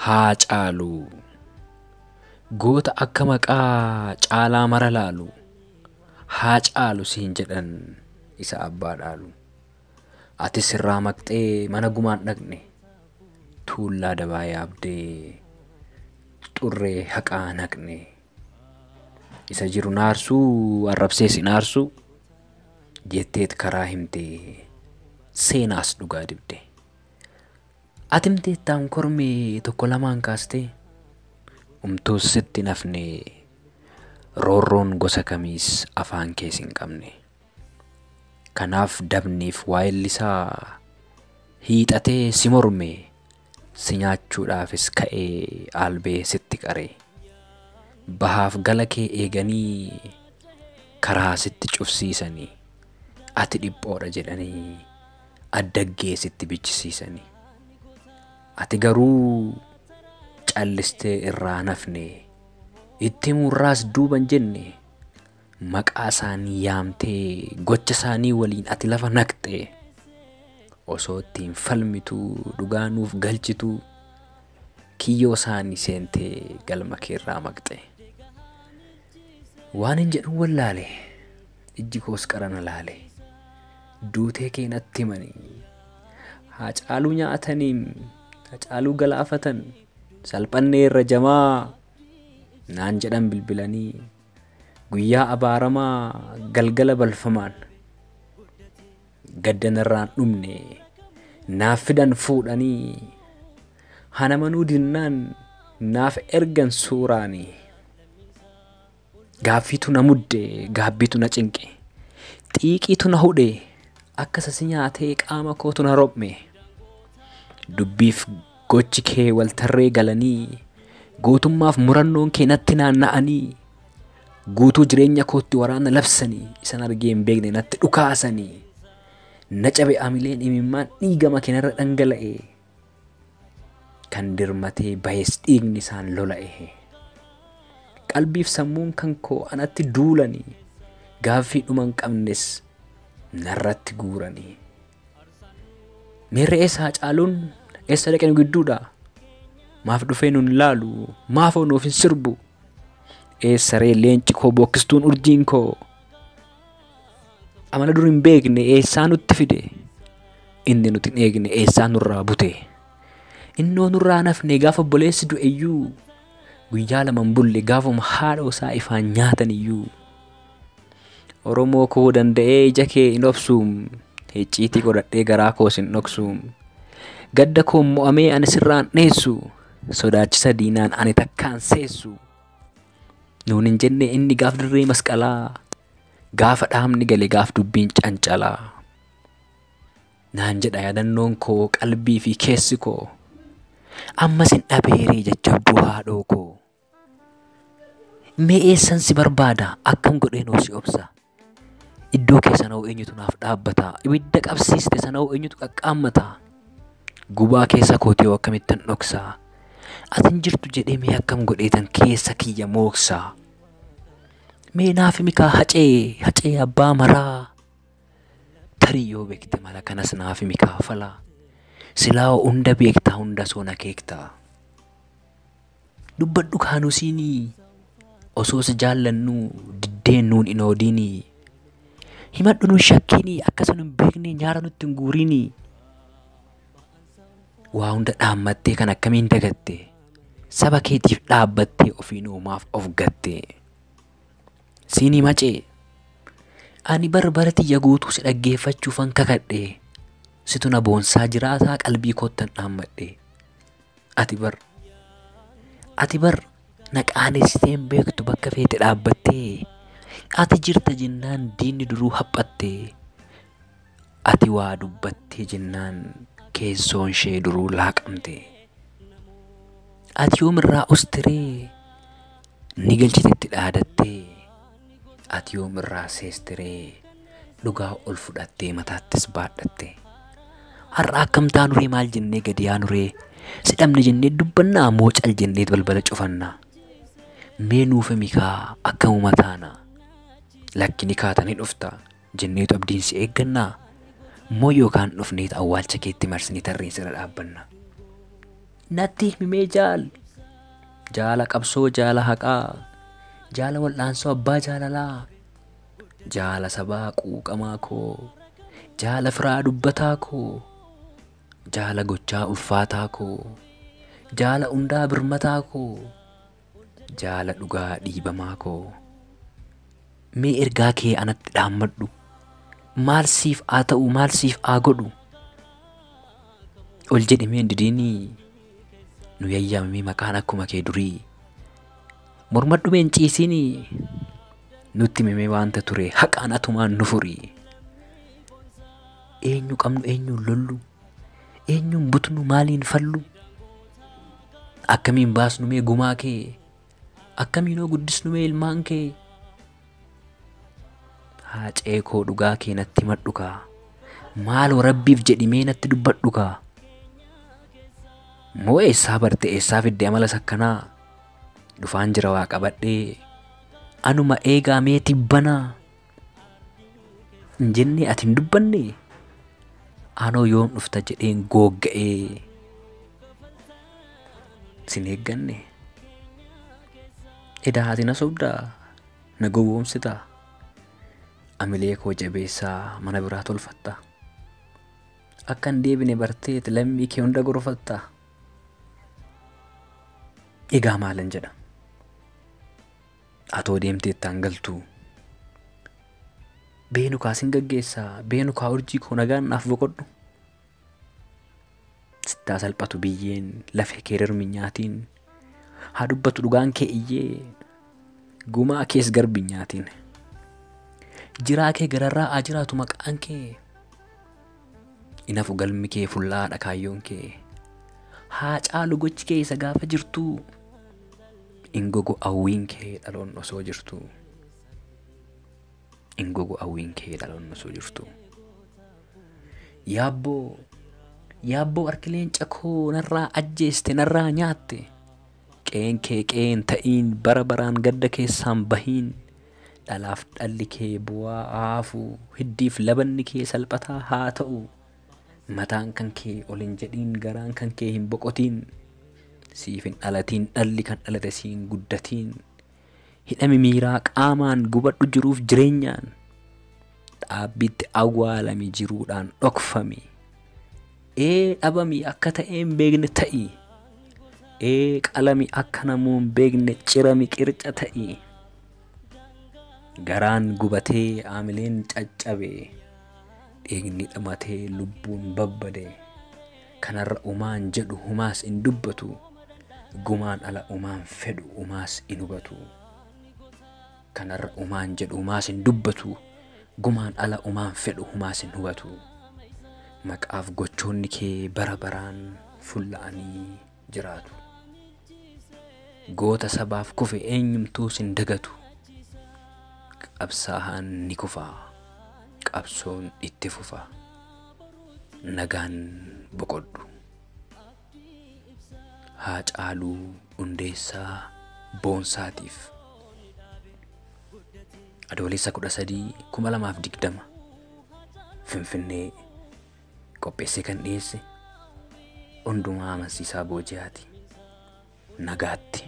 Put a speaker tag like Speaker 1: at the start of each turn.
Speaker 1: Haacaaluu goota akka maqaa caalaa mara laalu Haacaalu siin jedhan isa abbaa dhaalu. Ati sirraa maqxee mana gumaan dhaqne tuullaa dabaa yaabdee xurree haqaa naqne. Isa jiru naarsuu arrabsee si naarsuu jetteet karaa himtee seenaas dhugaa dibde. Ati miteettaan kormee tokko lamaan kaastee umtuus sitti nafne roorroon gosa kamiis afaan kees hin qabne. Kanaaf dabniif waa'ellisaa hiixatee si morme si nyaachuudhaafis ka'ee albee sitti qaree. Bahaaf gala kee eeganii karaa sitti cufsiisanii ati dhiphoodha jedhanii addaggee sitti bichisiisanii. Ati garuu callistee irraa nafne itti murraas duuban jenne maqaa isaanii yaamtee gocha isaanii waliin ati lafa naqxe. Osoo ittiin falmituu dhugaanuuf galchituu kiyyoo isaanii seentee galma keerraa maqxe. Waan hin jedhu wallaale ijji koos qarana laale duutee kee natti himanii. Haacaaluu nyaataniin Haacaaluu galaafatan salphannee irra jamaa naan jedhan bilbilanii. Guyyaa abaaramaa galgala balfamaan gaddanarraan dhumne naaf fidan fuudhanii. Hana manuu dinnaan naaf ergan suuraanii. Gaaffiitu na mudde gaabbiitu na cinqe xiiqiitu na hudhe akka sasi nyaatee qaama kootu na rophme. Dubbiif gochi kee waltarree galanii gootummaaf murannoon kee natti naanna'anii. Guutuu jireenya kootti waraana labsanii isan argee hin beekne natti dhukaasanii. Na cabe amileen imimmaan dhiigama keenarra dhangala'e kan dirmatee bahees dhiigni isaan lola'e. Qalbiif sammuun kan koo anatti duulanii gaaffii dhuman qabnes narratti guuranii. Meerre eessa Haacaaluun eessa dhaqe nu gidduudha? Maaf dhufee nun laalu maafoo nuuf hin sirbu? Eessa ree leenci koo bokkistuun urjiin koo? Amala dur hin beekne eessaa nutti fide? Inni nuti hin eegne eessaa nurraa bute? Innoo nurraa nafne gaafa obboleessi du'eyyuu guyyaa laman bulle gaafuma haadha isaa ifaan nyaatan iyyuu. Oromoo koo danda'ee ija kee hin obsuum hicciitii godhadhee garaa koos hin dhoksuum. Gadda koo mo'amee ani sirraan dheessu sodaachisa diinaan ani takkaan seessu. Nuun hin jenne inni gaaf dirree masqalaa gaafa dhaamni gale gaaf dubbiin cancalaa. Naan jedha yaadannoon koo qalbii fi keessi koo ammas hin dhabeeree jajjabduu haadhoo koo. Mee eessan si barbaada akkan godhee noo si obsa? Iddoo keessa na'u eenyutu naaf dhaabbata? Ibidda qabsiiste sana'u eenyutu qaqqaammata? Gubaa keessa kootii akkamittan dhoksa? Atin jirtu jedhee mee akkam godheetan keessa kiyya mooksa? Mee naaf mikaa hacee abbaa maraa? Tarii yoo beekte mala kanas naaf mikaa falaa. Silaa hunda beektaa hunda soona keektaa. Dubbadhu kaanusiinii osoo si jaallannu diddeen nuun hin oodiinii. Himadhu nuun shakkiinii akkasuma hin beekne nyaara nutti hin guuriinii. Waa hunda dhaammattee kan akkamiin dagatte saba keetiif dhaabbattee ofiin uumaaf of gatte. Siinii macee ani barbara tiyya guutuu si dhaggeeffachuufan kakadhe. Situ na boonsaa jiraataa qalbii koottan dhaammadhe. Ati bar na qaanessiteen beektu bakka feete dhaabbattee. Ati jirta jennaan diinni duruu haphattee. Ati waa dubbattee jennaan keessoon ishee duruu laaqamte. Ati yoomirraa ustiree ni galchitetti dhaadattee. Ati yoomirraa seestiree dhugaa ol fudhattee mataattis baadhatte. Har'a akkam taanuree maal jennee gadi yaanuree sidhamne jennee dubbannaa moo cal jennee balbala cufannaa? Mee nuuf mikaa akkamuma taana? Lakki ni kaatanii dhufta jenneetu abdiin si eeggannaa moo yookaan dhufneet awwaalcha keetti marsinii tarreen sirra dhaabbanna? natti himee jaala qabsoo jaala haqaa, jaala wal'aansoo abbaa jaalalaa, jaala sabaa quuqamaa koo, jaala firaa dubbataa koo, jaala gochaa ulfaataa koo, jaala hundaa birmataa koo, jaala dhugaa dhiibamaa koo. Mee ergaa kee anatti dhaammadhu, maal siif haa ta'u, maal siif haa godhu? Ol jedhimee didiinii nu yayyamamee maqaan akkuma kee durii, mormadhu meen ciisinii nutti himamee waanta ture haqaan atumaan nu furii. Eenyu qabnu eenyuun lollu, eenyuun butnu maaliin fallu? Akkamiin baasnu mee gumaa kee, akkamiinoo guddisnu mee ilmaan kee? Haacee koo dhugaa kee natti himadhu kaa, maaloo rabbiif jedhimee natti dubbadhu kaa. Moo eessaa barte eessaa fidde amala sakkanaa? Dhufaan jira waa qabadhee anuma eegaa mee tibbanaa? Hin jenne ati hin dubbanne anoo yoom dhufta jedheen googga'ee sin eegganne. Edaa ati na sobdaa, na gowwoomsitaa, amilee koo jabeessaa mana biraa tolfatta, akka hin deebine barteet lammii kee hunda gorfatta. Egaa maalan jedha atoo deemteettaan galtuu, beenu kaasin gaggeessaa, beenu kaa urjii koo nagaan naaf boqodhu. Sittaa salphatu biyyeen lafee kee darminyaatiin, haa dubbatu dhugaan kee iyyee gumaa kees garbinyaatiin. Jiraa kee gararraa haa jiraatu maqaan kee, inafu galmi kee fullaadha kaayyoon kee. Haa caalu gochi kee isa gaafa jirtuu, ingogo awwiin kee dhaloon osoo jirtuu, ingogo awwiin kee dhaloon osoo jirtuu. Yaabboo harki leenca koo narraa ajjeeste narraa nyaatte, qeen kee qeen ta'iin bara baraan gadda keessaan bahiin. Dhalaaf dhalli kee bu'aa haafu, hiddiif labanni kee salphataa haa ta'u. Mataan kan kee ol hin jedhiin, garaan kan kee hin boqotiin. Siif hin dhalatiin dhalli kan dhalate siin guddatiin. Hidhami miiraa qaamaan gubadhu jiruuf jireenyaan, dhaabbitti awwaalami jiruudhaan dhokfami. Dhabami akka ta'een beekne ta'i, qalami akka namuun beekne cirami qirca ta'i. Garaan gubatee aamileen caccabe, dhiigni dhamatee lubbuun babbade. Kanarra umaan jedhu humaas hin dubbatu, gumaan ala umaan fedhu umaas hin hubatu. Kanarra umaan jedhu humaas hin dubbatu, gumaan ala umaan fedhu humaas hin hubatu. Maqaaf gochoonni kee bara baraan fulla'anii jiraatu. Goota sabaaf kufe eenyumtuus hin dagatu. Qabsaahaan ni kufaa, qabsoon itti fufa. Nagaan boqodhu. Haacaaluu Hundeessaa Boonsaatiif. Adoolessa 13, 2020 Finfinnee. Qopheessee kan dhiyeesse Hundumaa Amansiisaa Booji'aati. Nagaatti.